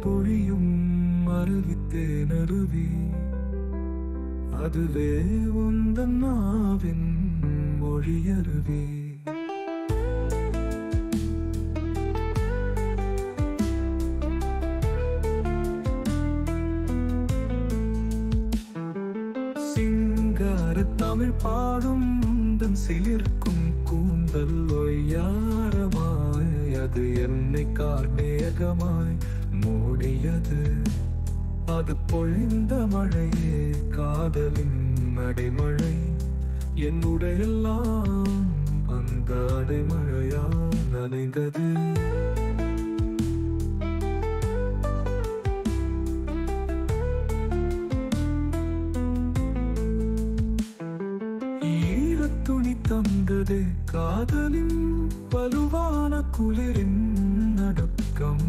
பொழியும் அருவித்தேனருவி அதுவே உந்தன் நாவின் மொழியருவி. சிங்கார தமிழ் பாடும் உந்தன் சிலிர்க்கும் கூந்தல் ஒய்யாரமாய் அது என்னை கார்மேகமாய் மூடியது. அது பொழிந்த மழையே காதலின் அடைமழை. என்னுடையெல்லாம் அந்த அடைமழையால் நனைந்தது. ஈரத்துணி தந்தது காதலின் வலுவான குளிரின் நடுக்கம்.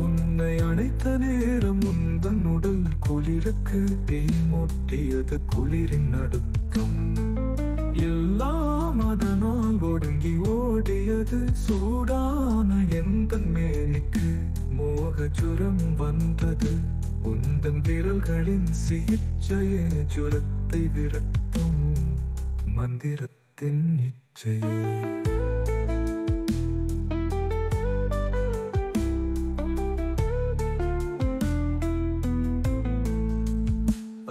உன்னை அணைத்த நேரம் உந்தன் உடல் குளிருக்கு தீமூட்டியது குளிரின் நடுக்கம். எல்லாம் அதனால் ஒடுங்கி ஓடியது. சூடான எந்த மேனிக்கு மோகச்சுரம் வந்தது. உந்தன் விரல்களின் சிகிச்சையே ஜுரத்தை விரட்டும் மந்திரத்தின் இச்சையே.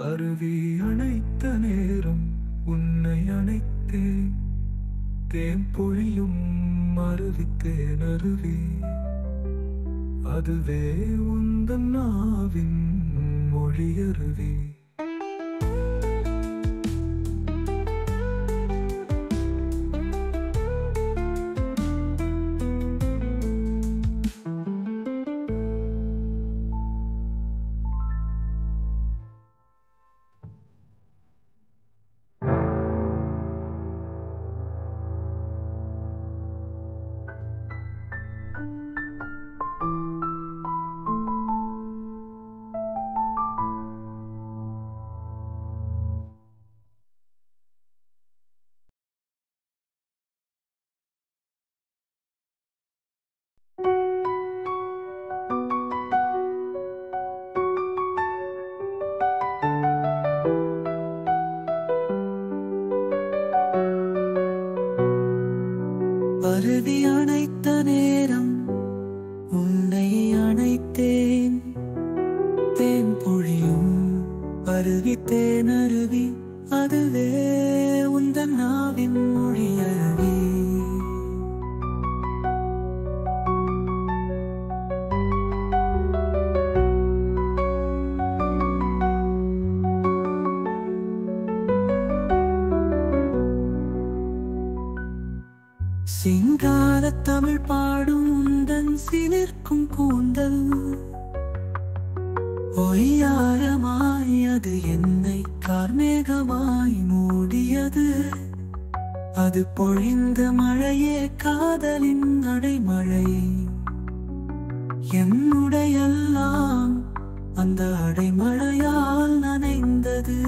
அருவி அணைத்த நேரம் உன்னை அணைத்தேன். தேன் பொழியும் அருவித்தேனருவி அதுவே உந்தன் நாவின் மொழியருவி. அருவி அணைத்த நேரம் உன்னை அணைத்தேன். தேன் பொழியும் அருவித்தேனருவி அதுவே உந்தன் நாவின் மொழியருவி. சிங்கார தமிழ் பாடும் உந்தன் சிலிர்க்கும் கூந்தல் ஒய்யாரமாய் அது என்னை கார்மேகமாய் மூடியது. அது பொழிந்த மழையே காதலின் அடைமழை. என்னுடையெல்லாம் அந்த அடைமழையால் நனைந்தது.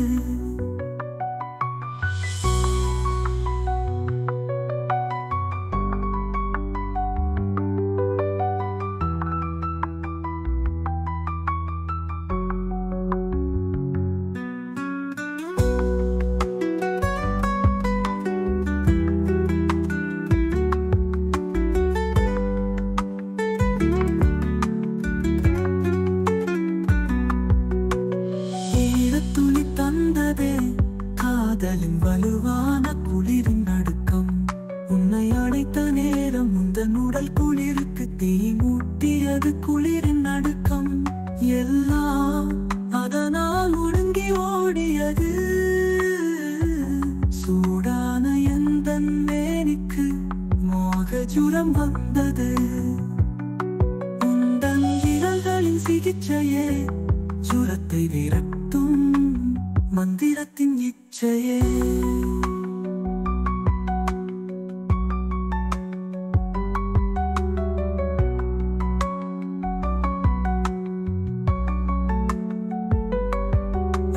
காதலின் வலுவான குளிரின் நடுக்கம். உன்னை அடைத்த நேரம் உந்தன் உடல் குளிருக்கு தீ மூட்டியது குளிரின் நடுக்கம். எல்லாம் அதனால் ஒடுங்கி ஓடியது. சூடான எந்த மேனிக்கு மோகச்சுரம் வந்தது. உந்தன் விரல்களின் சிகிச்சையே சுரத்தை விரட்டும் மந்திரத்தின் இச்சையே.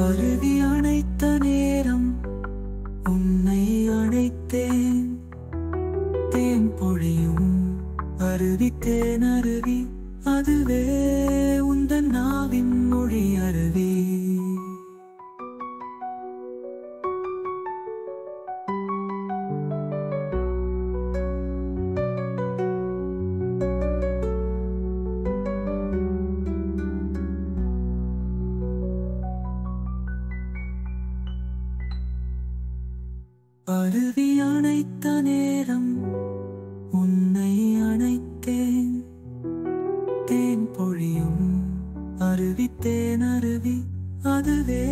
அருவி அணைத்த நேரம் உன்னை அணைத்தேன். தேன் பொழியும் அருவித்தே தேனருவி அதுவே உந்தன் நாவின் மொழி அருவி. அருவி அணைத்த நேரம் உன்னை அணைத்தேன். தேன் பொழியும் அருவி தேனருவி அதுவே